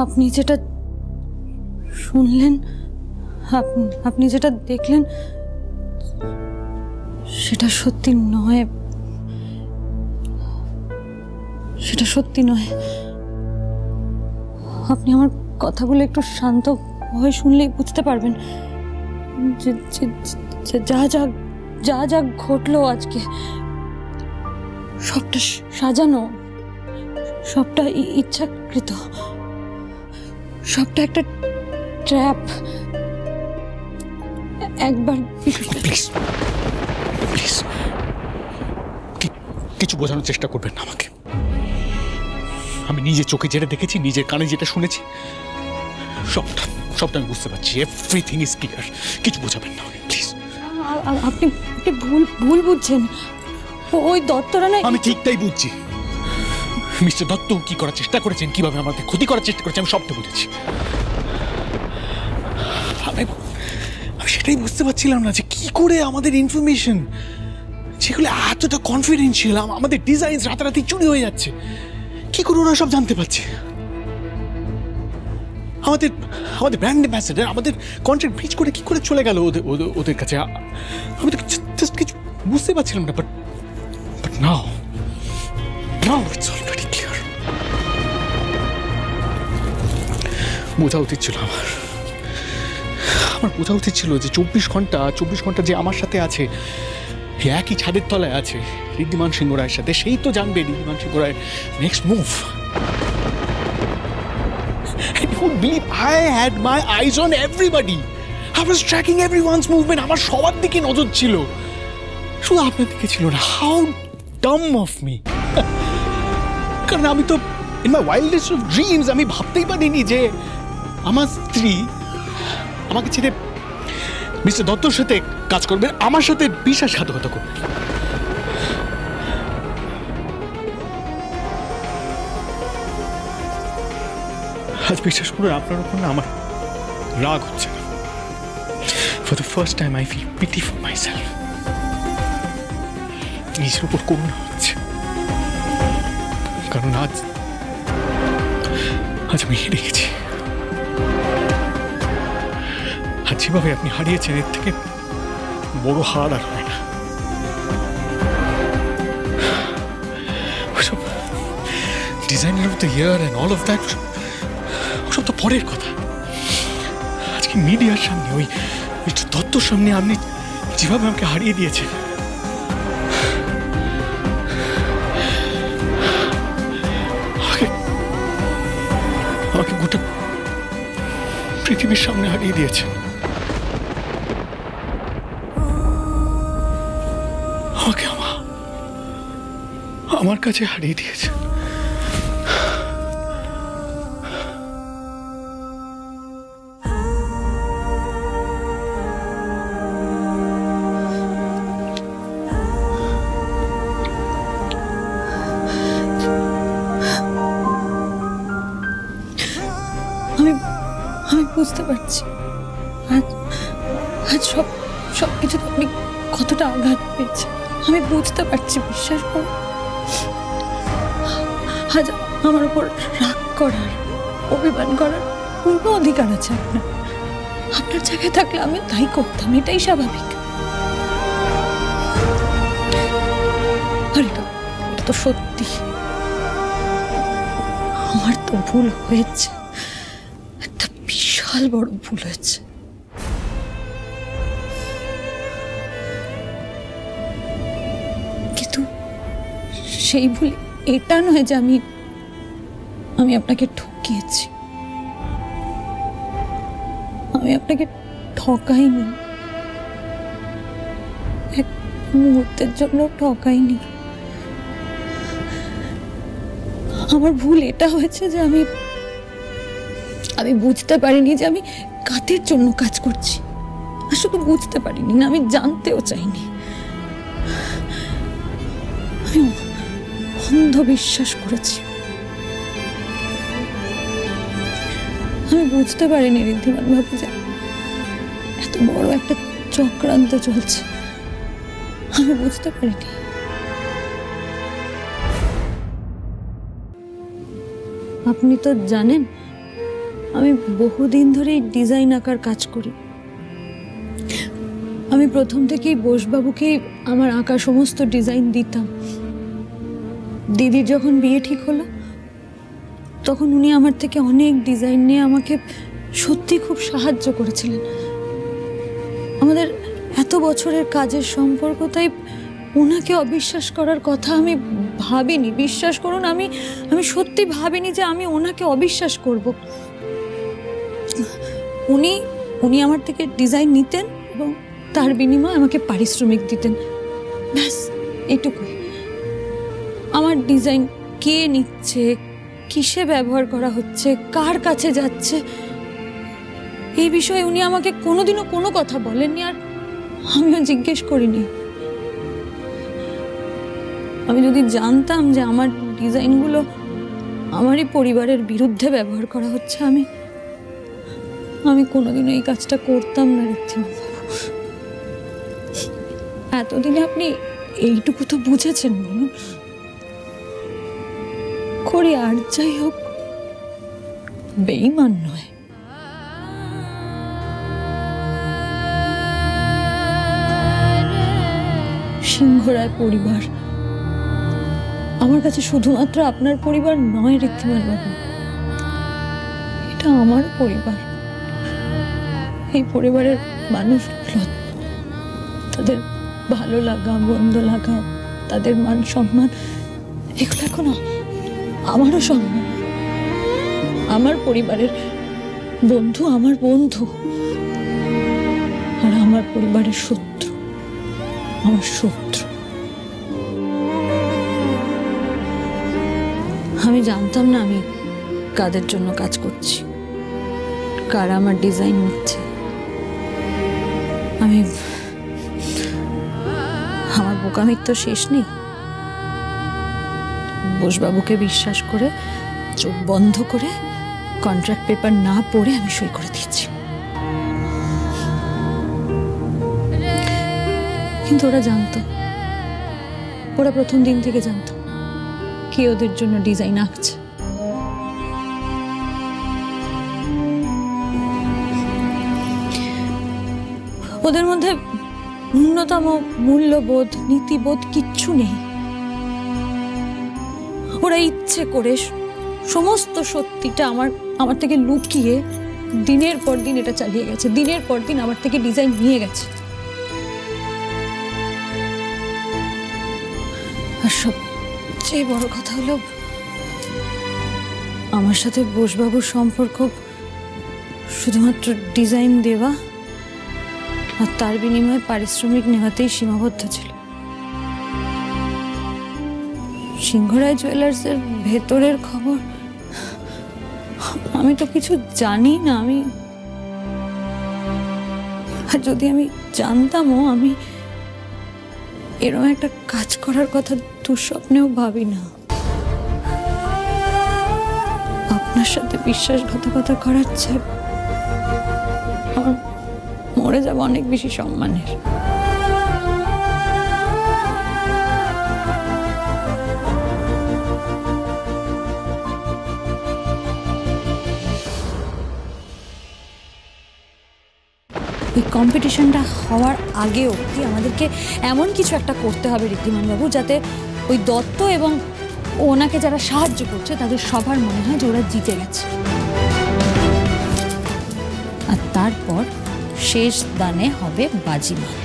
আপনি যেটা শুনলেন, আপনি যেটা দেখলেন সেটা সত্যি নয়, সেটা সত্যি নয়। আপনি আমার কথাগুলো একটু শান্ত হয়ে শুনলেই বুঝতে পারবেন যে যা যা যা যা ঘটলো আজকে সবটা সাজানো, সবটা ইচ্ছাকৃত, সবটা একটা ট্র্যাপ। একবার প্লিজ প্লিজ কিছু বোঝানোর চেষ্টা করবেন না আমাকে। আমি নিজের চোখে যেটা দেখেছি, নিজের কানে যেটা শুনেছি, সবটা সবটা আমি বুঝতে পারছি। Everything is clear. কিছু বোঝাবেন না প্লিজ। আপনি ভুল বুঝছেন। ওই দত্তরা না। আমি ঠিকটাই বুঝছি। মিস্টার দত্ত কি করার চেষ্টা করেছেন, কিভাবে আমাদের ক্ষতি করার চেষ্টা করেছেন, আমি সবটা বুঝেছি। আমি সেটাই বুঝতে পারছিলাম না যে কি করে আমাদের ইনফরমেশন যেগুলো এতটা কনফিডেন্সিয়াল, আমাদের ডিজাইন রাতারাতি চুরি হয়ে যাচ্ছে, কি করে ওরা সব জানতে পারছে? আমাদের আমাদের ব্র্যান্ড অ্যাম্বাসেডর আমাদের কন্ট্রাক্ট ব্রিচ করে কি করে চলে গেল ওদের কাছে? আমি তো জাস্ট কিছু বুঝতে পারছিলাম না। But now it's already clear. বোঝা উচিত ছিল আমার বোঝা উচিত ছিল যে 24 ঘন্টা যে আমার সাথে আছে, একই ছাদের তলায় আছে ঋদ্ধিমান সিংহ রায়ের সাথে, সেই তো জানবে ঋদ্ধিমান সিংহ রায়ের next move. You would believe I had my eyes on everybody. I was tracking everyone's movement. আমার সবার দিকে নজর ছিল, শুধু আপনার দিকে ছিল না। How dumb of me! কারণ আমি তো in my wildest of dreams আমি ভাবতেই পারিনি যে আমার স্ত্রী আমাকে ছেড়ে মিস্টার দত্তর সাথে কাজ করবেন, আমার সাথে বিশ্বাসঘাতকতা করবেন। আজ বিশ্বাস করুন, আপনার উপর না আমার রাগ হচ্ছে না। For the first time I feel pity for myself. নিজের উপর করুণা হচ্ছে, কারণ আজ আমি হেরে গেছি। আজ যেভাবে আপনি হারিয়েছেন, এর থেকে বড় হার আর হয় না। ওসব designer of the year and all of that ওসব তো পরের কথা। আজকে মিডিয়ার সামনে ওই মিস্টার দত্তর সামনে আপনি যেভাবে আমাকে হারিয়ে দিয়েছেন, আমাকে গোটা পৃথিবীর সামনে হারিয়ে দিয়েছেন। আমাকে আমার কাছে হারিয়ে দিয়েছেন। আমি বুঝতে পারছি আজ সব কিছু আপনি কতটা আঘাত পেয়েছেন। আমি বুঝতে পারছি, বিশ্বাস করুন। আজ আমার উপর রাগ করার, অভিমান করার পূর্ণ অধিকার আছে আপনার জায়গায় থাকলে আমি তাই করতাম, এটাই স্বাভাবিক। আর এটা তো সত্যি, আমার তো ভুল হয়েছে, একটা বিশাল বড় ভুল হয়েছে। কিন্তু সেই ভুল এটা নয় যে আমি আপনাকে ঠকিয়েছি। আমি আপনাকে ঠকাইনি, এক মুহূর্তের জন্য ঠকাইনি। আমার ভুল এটা হয়েছে যে আমি বুঝতে পারিনি যে আমি কাদের জন্য কাজ করছি। আর শুধু বুঝতে পারিনি না, আমি জানতেও চাইনি। আমি অন্ধ বিশ্বাস করেছি। আমি বুঝতে পারিনি ঋদ্ধিমান বাবু যে এত বড় একটা চক্রান্ত চলছে। আমি বুঝতে পারিনি। আপনি তো জানেন আমি বহুদিন ধরেই ডিজাইন আঁকার কাজ করি। আমি প্রথম থেকেই বোসবাবুকে আমার আঁকা সমস্ত ডিজাইন দিতাম। দিদির যখন বিয়ে ঠিক হলো তখন উনি আমার থেকে অনেক ডিজাইন নিয়ে আমাকে সত্যি খুব সাহায্য করেছিলেন। আমাদের এত বছরের কাজের সম্পর্ক, তাই ওনাকে অবিশ্বাস করার কথা আমি ভাবিনি। বিশ্বাস করুন, আমি সত্যি ভাবিনি যে আমি ওনাকে অবিশ্বাস করব। উনি আমার থেকে ডিজাইন নিতেন এবং তার বিনিময়ে আমাকে পারিশ্রমিক দিতেন, ব্যাস এটুকুই। আমার ডিজাইন কে নিচ্ছে, কিসে ব্যবহার করা হচ্ছে, কার কাছে যাচ্ছে, এই বিষয়ে উনি আমাকে কোনোদিনও কোনো কথা বলেননি, আর আমিও জিজ্ঞেস করিনি। আমি যদি জানতাম যে আমার ডিজাইনগুলো আমারই পরিবারের বিরুদ্ধে ব্যবহার করা হচ্ছে, আমি কোনোদিনও এই কাজটা করতাম না ঋদ্ধিমান বাবু। এতদিনে আপনি এইটুকু তো বুঝেছেন, বলুন। করি আর যাই হোক, বেঈমান নয়। সিংহরায় পরিবার আমার কাছে শুধুমাত্র আপনার পরিবার নয় ঋদ্ধিমান বাবু, এটা আমার পরিবার। এই পরিবারের মানুষগুলো, তাদের ভালো লাগা, মন্দ লাগা, তাদের মান সম্মান, এগুলো এখন আমারও সম্মান। আমার পরিবারের বন্ধু আমার বন্ধু, আর আমার পরিবারের শত্রু আমার শত্রু। আমি জানতাম না আমি কাদের জন্য কাজ করছি, কারা আমার ডিজাইন নিচ্ছে। আমার বোকামির তো শেষ নেই। বোসবাবুকে বিশ্বাস করে চোখ বন্ধ করে কন্ট্রাক্ট পেপার না পড়ে আমি সই করে দিয়েছি। কিন্তু ওরা জানতো, ওরা প্রথম দিন থেকে জানতো কে ওদের জন্য ডিজাইন আঁকছে। ওদের মধ্যে ন্যূনতম মূল্যবোধ, নীতিবোধ কিচ্ছু নেই। ওরা ইচ্ছে করে সমস্ত সত্যিটা আমার থেকে লুকিয়ে দিনের পর দিন এটা চালিয়ে গেছে। দিনের পর দিন আমার থেকে ডিজাইন নিয়ে গেছে। আর সবচেয়ে বড় কথা হলো, আমার সাথে বোসবাবুর সম্পর্ক শুধুমাত্র ডিজাইন দেওয়া আর তার বিনিময়ে পারিশ্রমিক নেওয়াতেই সীমাবদ্ধ ছিল। সিংহরায় জুয়েলার্সের ভেতরের খবর আমি তো কিছু জানি না। আর যদি আমি জানতামও, আমি এরকম একটা কাজ করার কথা দুঃস্বপ্নেও ভাবি না। আপনার সাথে বিশ্বাসঘাতকতা করার চেয়ে আমার মরে যাবো অনেক বেশি সম্মানের। এই কম্পিটিশনটা হওয়ার আগে অবধি আমাদেরকে এমন কিছু একটা করতে হবে ঋদ্ধিমান বাবু, যাতে ওই দত্ত এবং ওনাকে যারা সাহায্য করছে তাদের সবার মনে হয় যে ওরা জিতে গেছে। আর তারপর শেষ দানে হবে বাজিমাত।